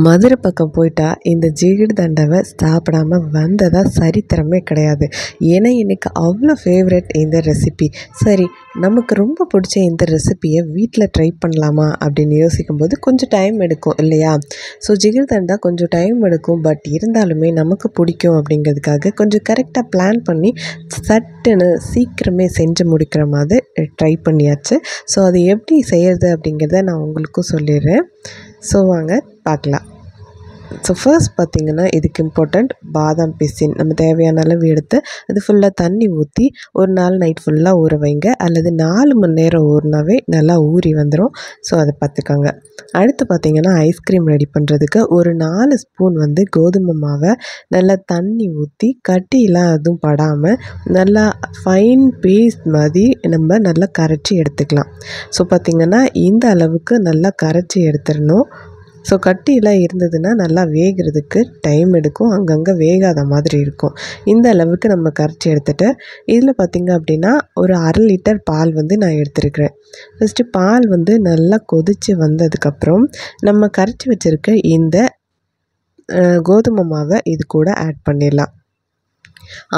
மதுரை பக்கம் போயிட்டா இந்த ஜிகிர் தண்டாவை சாப்பிடாம வந்ததா சரித்திரமே கிடையாது. ஏன்னா எனக்கு அவ்வளோ ஃபேவரட் இந்த ரெசிபி. சரி, நமக்கு ரொம்ப பிடிச்ச இந்த ரெசிப்பியை வீட்டில் ட்ரை பண்ணலாமா அப்படின்னு யோசிக்கும்போது கொஞ்சம் டைம் எடுக்கும் இல்லையா? ஸோ ஜிகிர் தண்டா கொஞ்சம் டைம் எடுக்கும். பட் இருந்தாலுமே நமக்கு பிடிக்கும் அப்படிங்கிறதுக்காக கொஞ்சம் கரெக்டாக பிளான் பண்ணி சட்டுன்னு சீக்கிரமே செஞ்சு முடிக்கிற மாதிரி ட்ரை பண்ணியாச்சு. ஸோ அது எப்படி செய்கிறது அப்படிங்கிறத நான் உங்களுக்கும் சொல்லிடுறேன். ஸோ வாங்க பார்க்கலாம். ஸோ ஃபர்ஸ்ட் பார்த்திங்கன்னா இதுக்கு இம்பார்ட்டண்ட் பாதாம் பிசின் நம்ம தேவையான அளவு எடுத்து அது ஃபுல்லாக தண்ணி ஊற்றி ஒரு நாள் நைட் ஃபுல்லாக ஊற வைங்க. அல்லது 4 மணி நேரம் ஊறினாவே நல்லா ஊறி வந்துடும். ஸோ அதை பார்த்துக்கோங்க. அடுத்து பார்த்திங்கன்னா ஐஸ்கிரீம் ரெடி பண்ணுறதுக்கு ஒரு 4 ஸ்பூன் கோதுமை மாவை நல்லா தண்ணி ஊற்றி கட்டிலாம் எதுவும் படாமல் நல்லா ஃபைன் பேஸ்ட் மாதிரி நம்ம நல்லா கரைச்சி எடுத்துக்கலாம். ஸோ பார்த்திங்கன்னா இந்த அளவுக்கு நல்லா கரைச்சி எடுத்துடணும். ஸோ கட்டிலாம் இருந்ததுன்னா நல்லா வேகிறதுக்கு டைம் எடுக்கும், அங்கங்கே வேகாத மாதிரி இருக்கும். இந்த அளவுக்கு நம்ம கரைச்சி எடுத்துகிட்டு இதில் பார்த்திங்க அப்படின்னா ஒரு 1/2 லிட்டர் பால் நான் எடுத்துருக்கிறேன். ஃபஸ்ட்டு பால் நல்லா கொதித்து வந்ததுக்கப்புறம் நம்ம கரைச்சி வச்சுருக்க இந்த கோதுமை மாவை இது கூட ஆட் பண்ணிடலாம்.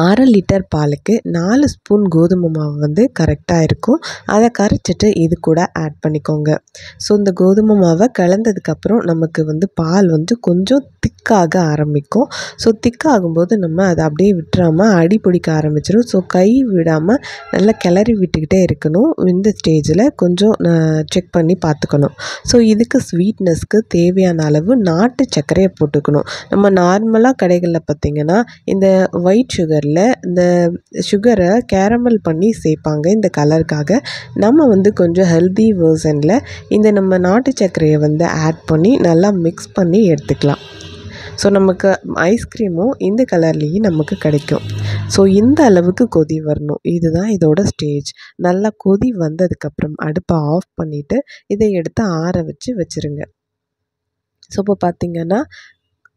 1/2 லிட்டர் பாலுக்கு 4 ஸ்பூன் கோதுமை மாவு கரெக்டாக இருக்கும். அதை கரைச்சிட்டு இது கூட ஆட் பண்ணிக்கோங்க. ஸோ இந்த கோதுமை மாவை கலந்ததுக்கப்புறம் நமக்கு பால் கொஞ்சம் திக்காக ஆரம்பிக்கும். ஸோ திக்காகும்போது நம்ம அதை அப்படியே விட்டுறாமல் அடி பிடிக்க ஆரம்பிச்சிடும். ஸோ கை விடாமல் நல்லா கிளறி விட்டுக்கிட்டே இருக்கணும். இந்த ஸ்டேஜில் கொஞ்சம் செக் பண்ணி பார்த்துக்கணும். ஸோ இதுக்கு ஸ்வீட்னஸ்க்கு தேவையான அளவு நாட்டு சர்க்கரையை போட்டுக்கணும். நம்ம நார்மலாக கடைகளில் பார்த்திங்கன்னா இந்த ஒயிட் சுகரில் இந்த சுகரை கேரமல் பண்ணி சேர்ப்பாங்க இந்த கலருக்காக. நம்ம கொஞ்சம் ஹெல்தி வேர்ஷனில் இந்த நம்ம நாட்டு சர்க்கரையை ஆட் பண்ணி நல்லா மிக்ஸ் பண்ணி எடுத்துக்கலாம். ஸோ நமக்கு ஐஸ்கிரீமும் இந்த கலர்லேயும் நமக்கு கிடைக்கும். ஸோ இந்த அளவுக்கு கொதி வரணும். இதுதான் இதோட ஸ்டேஜ். நல்லா கொதி வந்ததுக்கப்புறம் அடுப்பை ஆஃப் பண்ணிவிட்டு இதை எடுத்து ஆற வச்சுருங்க. ஸோ இப்போ பார்த்திங்கன்னா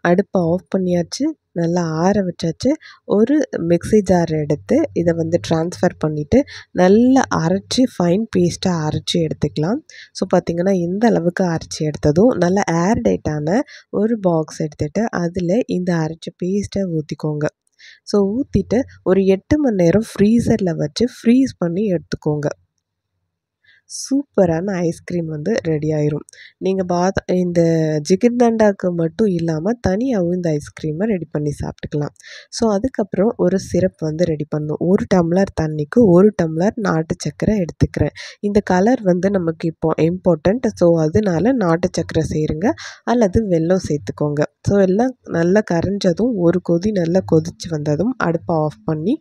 அடுப்பை ஆஃப் பண்ணியாச்சு, நல்லா ஆற வச்சாச்சு. ஒரு மிக்ஸி ஜார் எடுத்து இதை ட்ரான்ஸ்ஃபர் பண்ணிவிட்டு நல்லா அரைச்சி ஃபைன் பேஸ்ட்டாக அரைச்சி எடுத்துக்கலாம். ஸோ பார்த்திங்கன்னா இந்த அளவுக்கு அரைச்சி எடுத்ததும் நல்லா ஏர் டைட்டான ஒரு பாக்ஸ் எடுத்துகிட்டு அதில் இந்த அரைச்ச பேஸ்ட்டை ஊற்றிக்கோங்க. ஸோ ஊற்றிட்டு ஒரு 8 மணி நேரம் ஃப்ரீசரில் வச்சு ஃப்ரீஸ் பண்ணி எடுத்துக்கோங்க. சூப்பரான ஐஸ்கிரீம் ரெடி ஆயிரும். நீங்கள் இந்த ஜிகிர்தண்டாக்கு மட்டும் இல்லாமல் தனியாகவும் இந்த ஐஸ்கிரீமை ரெடி பண்ணி சாப்பிட்டுக்கலாம். ஸோ அதுக்கப்புறம் ஒரு சிரப் ரெடி பண்ணணும். 1 டம்ளர் தண்ணிக்கு 1 டம்ளர் நாட்டு சர்க்கரை எடுத்துக்கிறேன். இந்த கலர் நமக்கு இப்போ இம்பார்ட்டண்ட். ஸோ அதனால நாட்டு சர்க்கரை சேருங்க அல்லது வெல்லம் சேர்த்துக்கோங்க. ஸோ எல்லாம் நல்லா கரைஞ்சதும் ஒரு கொதி நல்லா கொதித்து வந்ததும் அடுப்பை ஆஃப் பண்ணி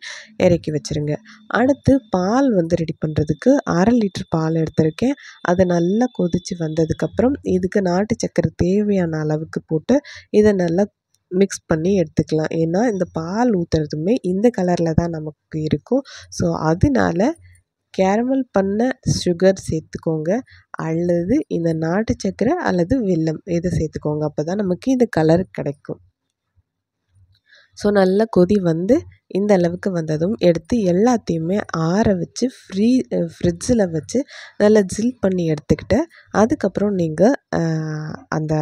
இறக்கி வச்சுருங்க. அடுத்து பால் ரெடி பண்ணுறதுக்கு 1/2 லிட்டர் பால் எடுத்திருக்கேன். அதை நல்லா கொதித்து வந்ததுக்கப்புறம் இதுக்கு நாட்டு சர்க்கரை தேவையான அளவுக்கு போட்டு இதை நல்லா மிக்ஸ் பண்ணி எடுத்துக்கலாம். ஏன்னா இந்த பால் ஊற்றுறதுமே இந்த கலரில் தான் நமக்கு இருக்கும். ஸோ அதனால கேரமல் பண்ண சுகர் சேர்த்துக்கோங்க அல்லது இந்த நாட்டு சர்க்கரை அல்லது வெல்லம் இதை சேர்த்துக்கோங்க. அப்போ தான் நமக்கு இந்த கலர் கிடைக்கும். ஸோ நல்லா கொதி இந்த அளவுக்கு வந்ததும் எடுத்து எல்லாத்தையுமே ஆற வச்சு ஃப்ரிட்ஜில் வச்சு நல்லா ஜில் பண்ணி எடுத்துக்கிட்டு அதுக்கப்புறம் நீங்கள் அந்த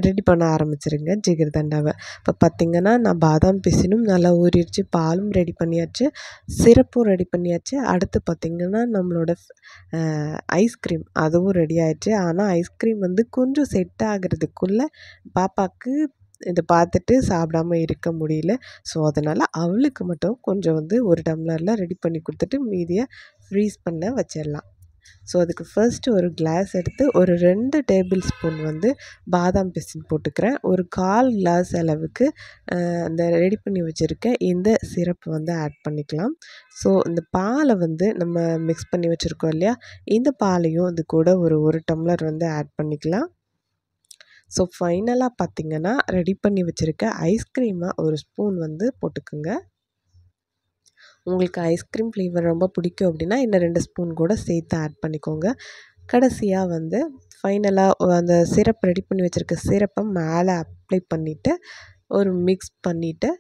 ரெடி பண்ண ஆரம்பிச்சிருங்க ஜிகிர்தண்டாவை. இப்போ பார்த்திங்கன்னா நான் பாதாம் பிசினும் நல்லா ஊறிடுச்சு, பாலும் ரெடி பண்ணியாச்சு, சிரப்பும் ரெடி பண்ணியாச்சு. அடுத்து பார்த்திங்கன்னா நம்மளோட ஐஸ்கிரீம் அதுவும் ரெடி ஆயிடுச்சு. ஆனால் ஐஸ்கிரீம் கொஞ்சம் செட் ஆகிறதுக்குள்ளே பாப்பாவுக்கு இதை பார்த்துட்டு சாப்பிடாம இருக்க முடியல. ஸோ அதனால் அவளுக்கு மட்டும் கொஞ்சம் 1 டம்ளரில் ரெடி பண்ணி கொடுத்துட்டு மீதியை ஃப்ரீஸ் பண்ண வச்சிடலாம். ஸோ அதுக்கு ஃபர்ஸ்ட்டு ஒரு கிளாஸ் எடுத்து ஒரு 2 டேபிள் ஸ்பூன் பாதாம் பிசின் போட்டுக்கிறேன். ஒரு 1/4 கிளாஸ் அளவுக்கு அந்த ரெடி பண்ணி வச்சுருக்க இந்த சிரப் ஆட் பண்ணிக்கலாம். ஸோ இந்த பாலை நம்ம மிக்ஸ் பண்ணி வச்சுருக்கோம் இல்லையா, இந்த பாலையும் இது கூட ஒரு 1 டம்ளர் ஆட் பண்ணிக்கலாம். ஸோ ஃபைனலாக பார்த்திங்கன்னா ரெடி பண்ணி வச்சுருக்க ஐஸ்கிரீமை ஒரு ஸ்பூன் போட்டுக்குங்க. உங்களுக்கு ஐஸ்கிரீம் ஃப்ளேவர் ரொம்ப பிடிக்கும் அப்படின்னா இன்னும் 2 ஸ்பூன் கூட சேர்த்து ஆட் பண்ணிக்கோங்க. கடைசியாக ஃபைனலாக அந்த சிரப் ரெடி பண்ணி வச்சுருக்க சிரப்பை மேலே அப்ளை பண்ணிவிட்டு ஒரு மிக்ஸ் பண்ணிவிட்டு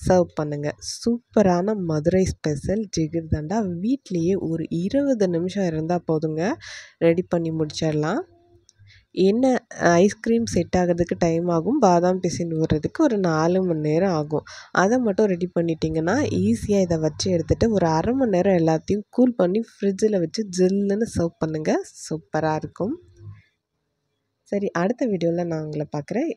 சர்வ் பண்ணுங்கள். சூப்பரான மதுரை ஸ்பெஷல் ஜிகிர்தண்டா வீட்லேயே ஒரு 20 நிமிஷம் இருந்தால் போதுங்க, ரெடி பண்ணி முடிச்சிடலாம். என்ன ஐஸ்கிரீம் செட் ஆகிறதுக்கு டைம் ஆகும், பாதாம் பிசின் ஊறுறதுக்கு ஒரு 4 மணி நேரம் ஆகும். அதை மட்டும் ரெடி பண்ணிட்டீங்கன்னா ஈஸியாக இதை வச்சு எடுத்துகிட்டு ஒரு அரை மணி நேரம் எல்லாத்தையும் கூல் பண்ணி ஃப்ரிட்ஜில் வச்சு ஜில்லுன்னு சர்வ் பண்ணுங்கள். சூப்பராக இருக்கும். சரி, அடுத்த வீடியோவில் நான் உங்களை பார்க்குறேன்.